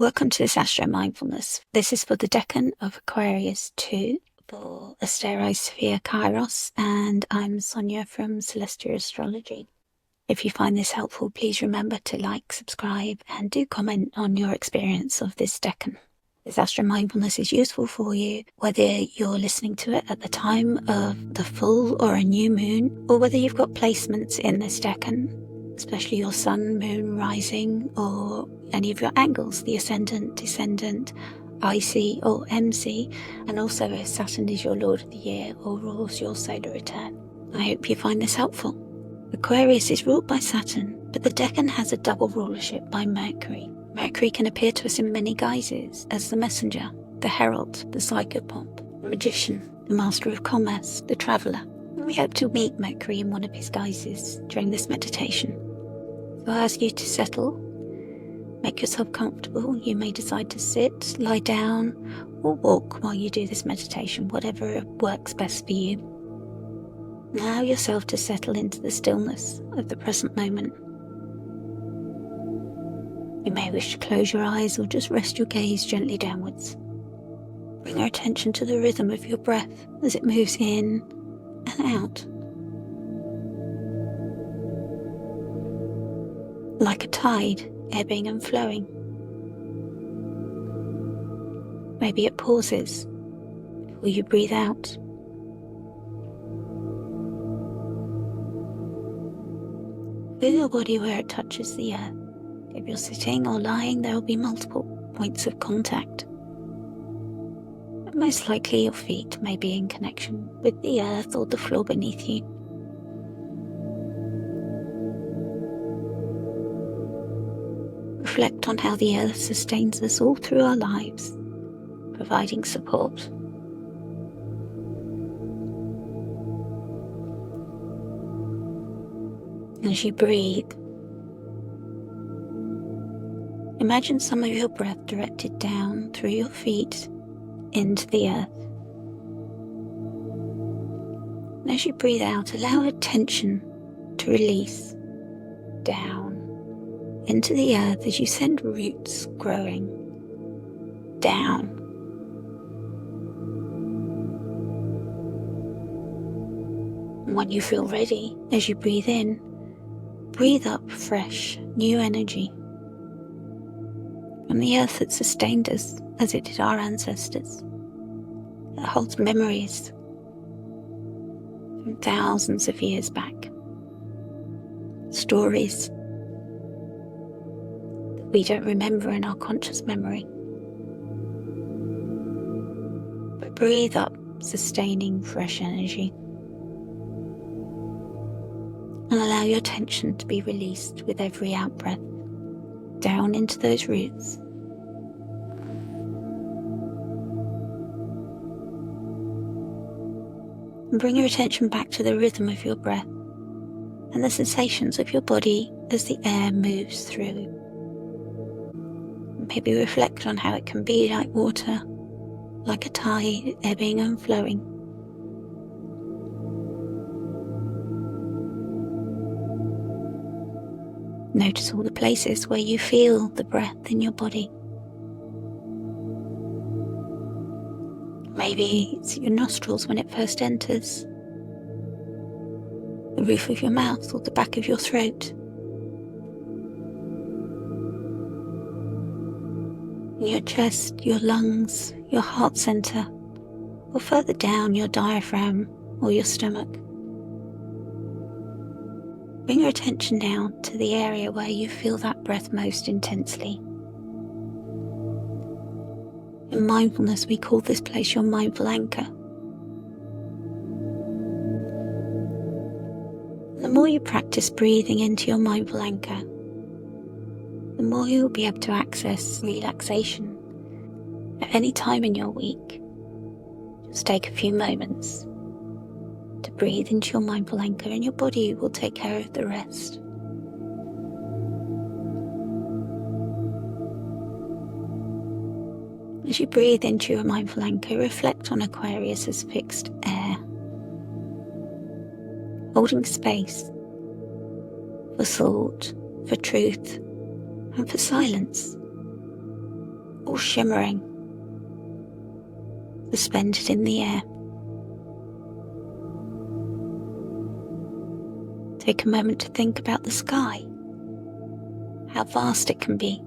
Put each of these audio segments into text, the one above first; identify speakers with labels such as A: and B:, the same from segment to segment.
A: Welcome to this Astro Mindfulness. This is for the Decan of Aquarius 2 for Asteroid Sphere Kairos, and I'm Sonia from Celestia Astrology. If you find this helpful, please remember to like, subscribe, and do comment on your experience of this Decan. This Astro Mindfulness is useful for you, whether you're listening to it at the time of the full or a new moon, or whether you've got placements in this Decan, especially your sun, moon, rising, or any of your angles, the ascendant, descendant, IC or MC, and also if Saturn is your Lord of the Year or rules your solar return. I hope you find this helpful. Aquarius is ruled by Saturn, but the Decan has a double rulership by Mercury. Mercury can appear to us in many guises, as the messenger, the herald, the psychopomp, the magician, the master of commerce, the traveller. We hope to meet Mercury in one of his guises during this meditation. So I ask you to settle, make yourself comfortable. You may decide to sit, lie down, or walk while you do this meditation, whatever works best for you. Allow yourself to settle into the stillness of the present moment. You may wish to close your eyes or just rest your gaze gently downwards. Bring your attention to the rhythm of your breath as it moves in and out. Like a tide, ebbing and flowing. Maybe it pauses before you breathe out. Feel your body where it touches the earth. If you're sitting or lying, there will be multiple points of contact. But most likely your feet may be in connection with the earth or the floor beneath you. Reflect on how the earth sustains us all through our lives, providing support. As you breathe, imagine some of your breath directed down through your feet into the earth. And as you breathe out, allow attention to release down into the earth as you send roots growing down. And when you feel ready, as you breathe in, breathe up fresh, new energy from the earth that sustained us as it did our ancestors. It holds memories from thousands of years back, stories that we don't remember in our conscious memory. But breathe up sustaining fresh energy. And allow your tension to be released with every out-breath, down into those roots. And bring your attention back to the rhythm of your breath and the sensations of your body as the air moves through. Maybe reflect on how it can be like water, like a tide ebbing and flowing. Notice all the places where you feel the breath in your body. Maybe it's your nostrils when it first enters, the roof of your mouth or the back of your throat, your chest, your lungs, your heart center, or further down your diaphragm or your stomach. Bring your attention now to the area where you feel that breath most intensely. In mindfulness, we call this place your mindful anchor. The more you practice breathing into your mindful anchor, the more you will be able to access relaxation at any time in your week. Just take a few moments to breathe into your mindful anchor, and your body will take care of the rest. As you breathe into your mindful anchor, reflect on Aquarius as fixed air, holding space for thought, for truth, and for silence. all shimmering, suspended in the air. Take a moment to think about the sky, how vast it can be.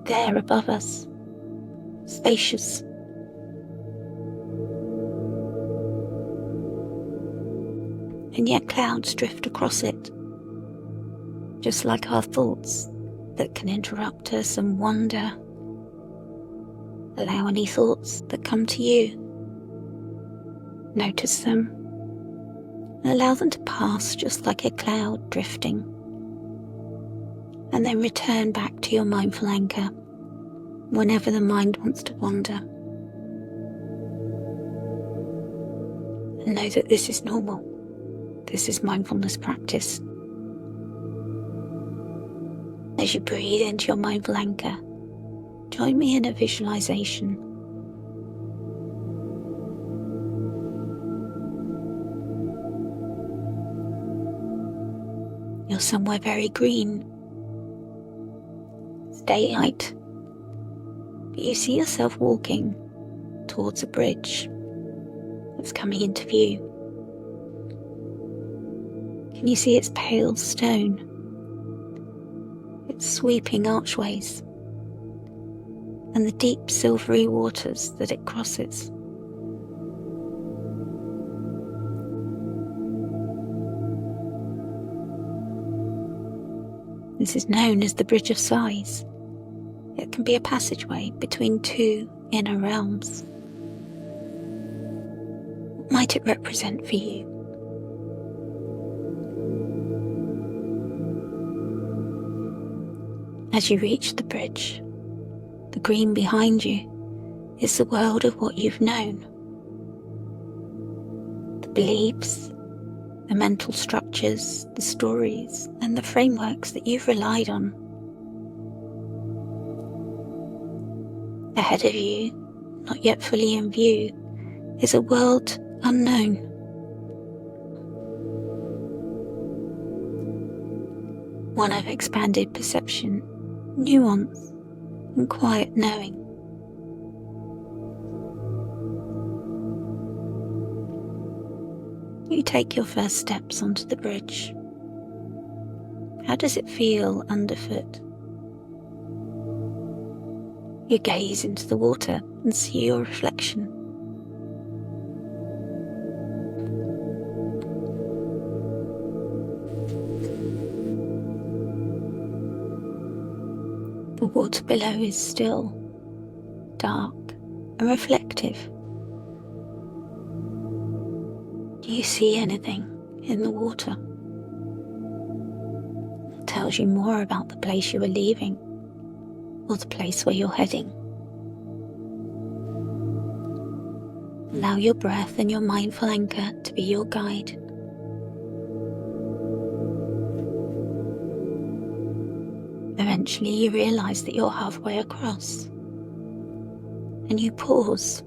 A: There above us, spacious. And yet clouds drift across it, just like our thoughts that can interrupt us and wander. Allow any thoughts that come to you. Notice them and allow them to pass just like a cloud drifting. And then return back to your mindful anchor whenever the mind wants to wander. And know that this is normal. This is mindfulness practice. As you breathe into your mindful anchor, join me in a visualization. You're somewhere very green. It's daylight, but you see yourself walking towards a bridge that's coming into view. Can you see its pale stone, its sweeping archways, and the deep silvery waters that it crosses? This is known as the Bridge of Sighs. It can be a passageway between two inner realms. What might it represent for you? As you reach the bridge, the green behind you is the world of what you've known. The beliefs, the mental structures, the stories, and the frameworks that you've relied on. Ahead of you, not yet fully in view, is a world unknown. One of expanded perception, nuance, and quiet knowing. You take your first steps onto the bridge. How does it feel underfoot? You gaze into the water and see your reflection. The water below is still, dark, and reflective. Do you see anything in the water? It tells you more about the place you are leaving or the place where you're heading. Allow your breath and your mindful anchor to be your guide. Eventually you realize that you're halfway across, and you pause.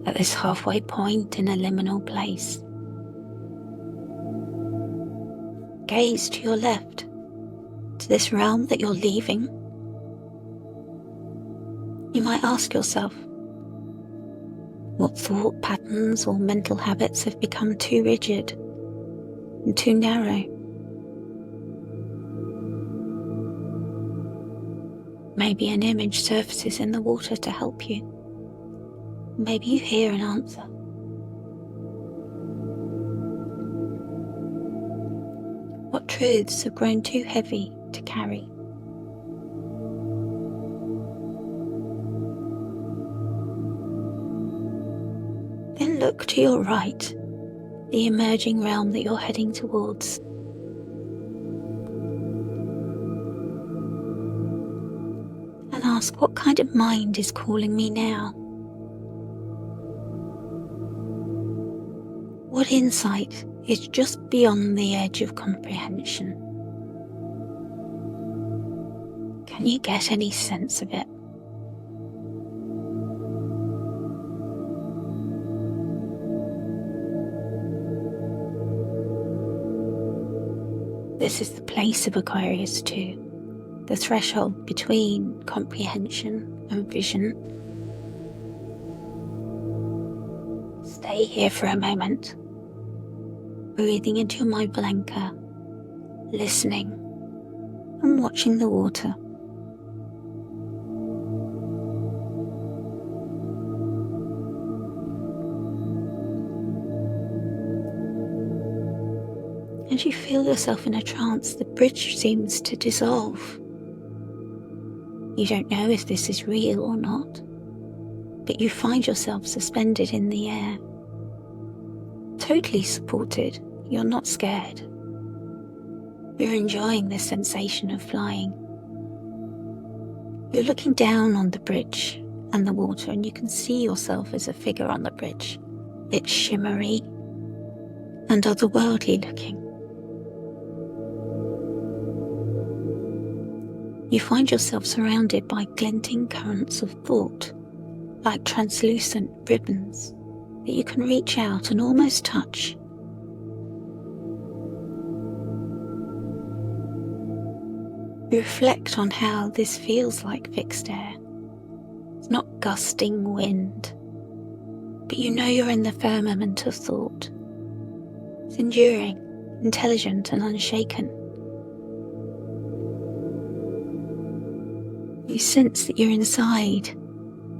A: At this halfway point in a liminal place, gaze to your left, to this realm that you're leaving. You might ask yourself, what thought patterns or mental habits have become too rigid and too narrow? Maybe an image surfaces in the water to help you. Maybe you hear an answer. What truths have grown too heavy to carry? Then look to your right, the emerging realm that you're heading towards. And ask, what kind of mind is calling me now? What insight is just beyond the edge of comprehension? Can you get any sense of it? This is the place of Aquarius 2, the threshold between comprehension and vision. Stay here for a moment, breathing into your mindful anchor, listening and watching the water. As you feel yourself in a trance, the bridge seems to dissolve. You don't know if this is real or not, but you find yourself suspended in the air. Totally supported, you're not scared. You're enjoying this sensation of flying. You're looking down on the bridge and the water, and you can see yourself as a figure on the bridge. It's shimmery and otherworldly looking. You find yourself surrounded by glinting currents of thought, like translucent ribbons that you can reach out and almost touch. You reflect on how this feels like fixed air. It's not gusting wind, but you know you're in the firmament of thought. It's enduring, intelligent and unshaken. You sense that you're inside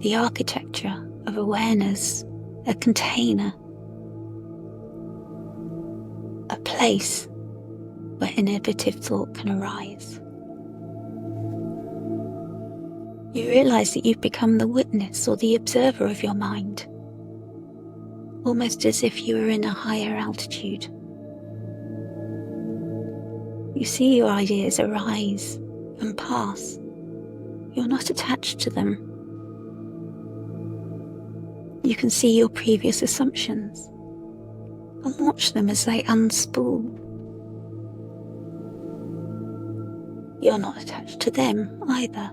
A: the architecture of awareness, a container, a place where innovative thought can arise. You realize that you've become the witness or the observer of your mind, almost as if you were in a higher altitude. You see your ideas arise and pass. You're not attached to them. You can see your previous assumptions and watch them as they unspool. You're not attached to them either.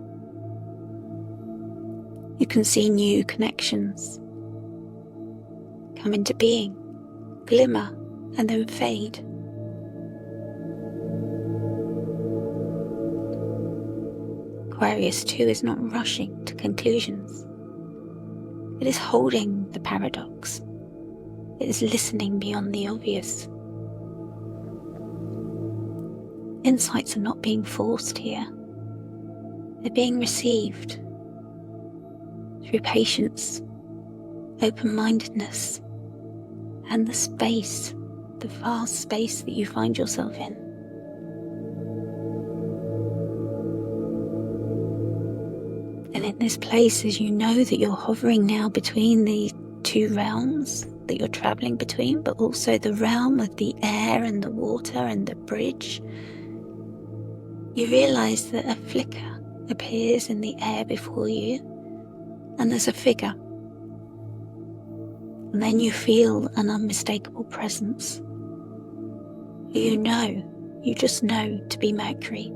A: You can see new connections come into being, glimmer, and then fade. Aquarius 2 is not rushing to conclusions. It is holding the paradox. It is listening beyond the obvious. Insights are not being forced here. They're being received through patience, open-mindedness, and the space, the vast space that you find yourself in. And in this place, as you know that you're hovering now between the two realms that you're travelling between, but also the realm of the air and the water and the bridge, you realise that a flicker appears in the air before you, and there's a figure. And then you feel an unmistakable presence. You just know to be Mercury,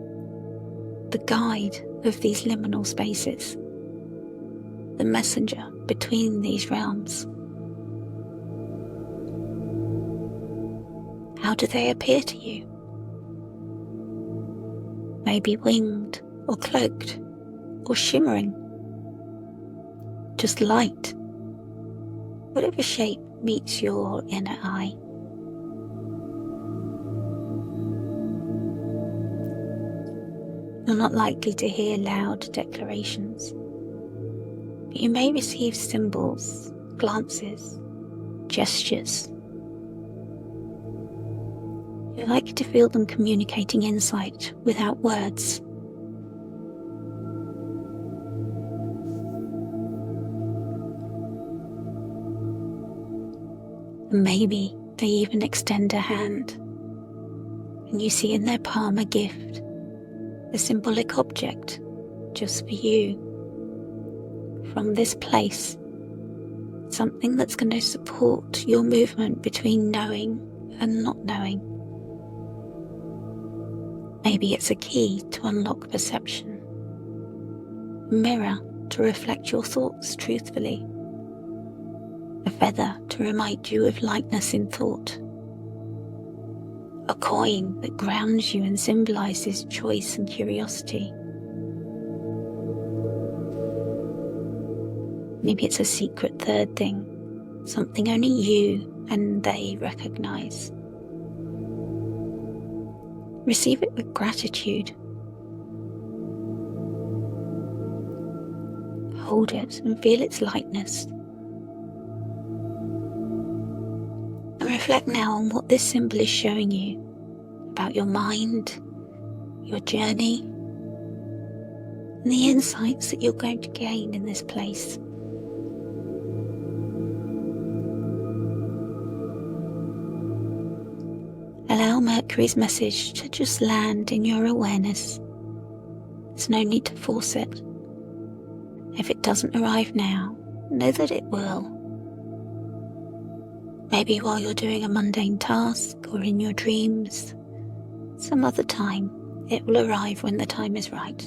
A: the guide of these liminal spaces, the messenger between these realms. How do they appear to you? Maybe winged or cloaked or shimmering, just light, whatever shape meets your inner eye. You're not likely to hear loud declarations, but you may receive symbols, glances, gestures. You're likely to feel them communicating insight without words. And maybe they even extend a hand, and you see in their palm a gift, a symbolic object just for you. From this place, something that's going to support your movement between knowing and not knowing. Maybe it's a key to unlock perception, a mirror to reflect your thoughts truthfully, a feather to remind you of lightness in thought, a coin that grounds you and symbolises choice and curiosity. Maybe it's a secret third thing, something only you and they recognise. Receive it with gratitude. Hold it and feel its lightness. And reflect now on what this symbol is showing you about your mind, your journey, and the insights that you're going to gain in this place. Allow Mercury's message to just land in your awareness. There's no need to force it. If it doesn't arrive now, know that it will. Maybe while you're doing a mundane task or in your dreams, some other time it will arrive when the time is right.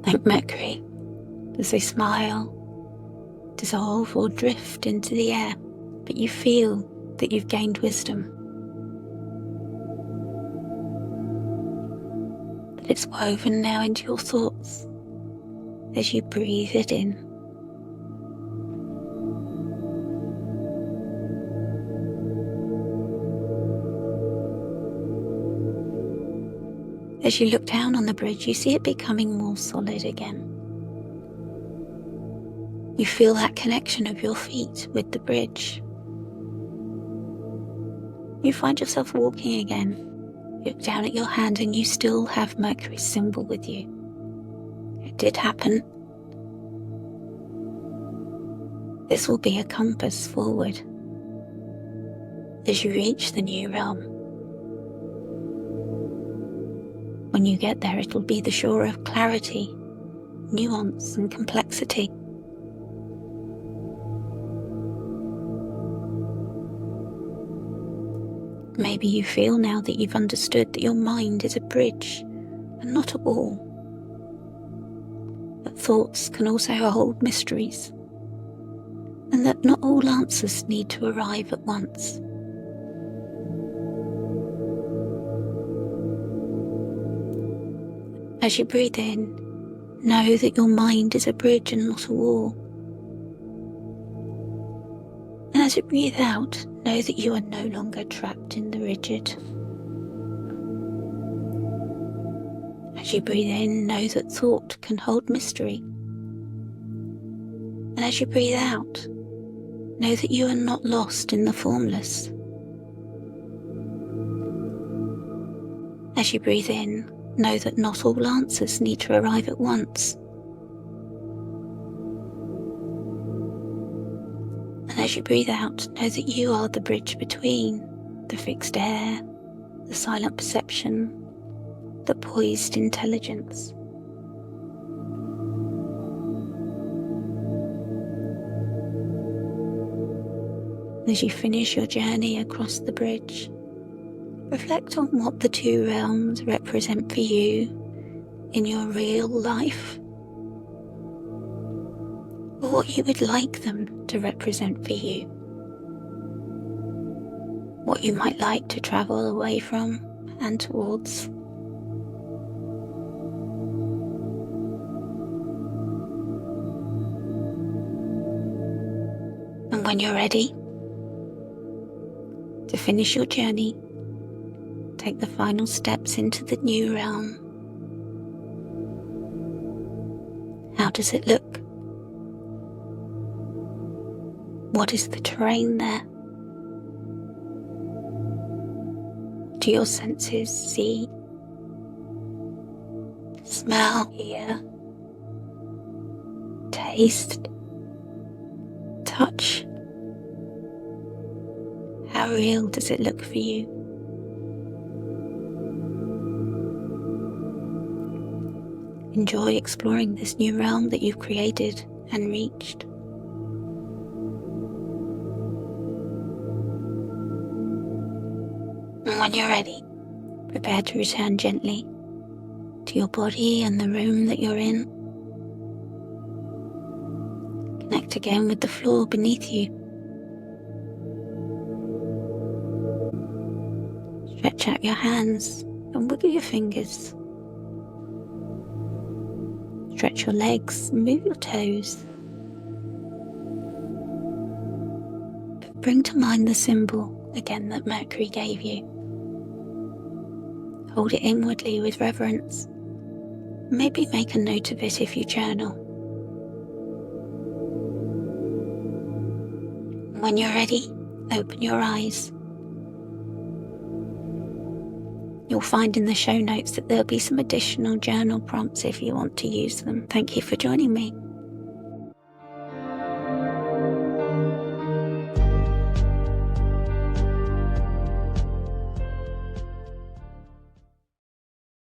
A: Thank Mercury as they smile, dissolve or drift into the air, but you feel that you've gained wisdom. That it's woven now into your thoughts as you breathe it in. As you look down on the bridge, you see it becoming more solid again. You feel that connection of your feet with the bridge. You find yourself walking again. You look down at your hand and you still have Mercury's symbol with you. It did happen. This will be a compass forward as you reach the new realm. When you get there, it'll be the shore of clarity, nuance and complexity. Maybe you feel now that you've understood that your mind is a bridge and not a wall. That thoughts can also hold mysteries, and that not all answers need to arrive at once. As you breathe in, know that your mind is a bridge and not a wall. And as you breathe out, know that you are no longer trapped in the rigid. As you breathe in, know that thought can hold mystery. And as you breathe out, know that you are not lost in the formless. As you breathe in, know that not all answers need to arrive at once. And as you breathe out, know that you are the bridge between the fixed air, the silent perception, the poised intelligence. As you finish your journey across the bridge, reflect on what the two realms represent for you in your real life, or what you would like them to represent for you. What you might like to travel away from and towards. And when you're ready to finish your journey, take the final steps into the new realm. How does it look? What is the terrain there? Do your senses see, smell, hear, taste, touch? How real does it look for you? Enjoy exploring this new realm that you've created and reached. And when you're ready, prepare to return gently to your body and the room that you're in. Connect again with the floor beneath you. Stretch out your hands and wiggle your fingers. Stretch your legs and move your toes. Bring to mind the symbol again that Mercury gave you. Hold it inwardly with reverence. Maybe make a note of it if you journal. When you're ready, open your eyes. You'll find in the show notes that there'll be some additional journal prompts if you want to use them. Thank you for joining me.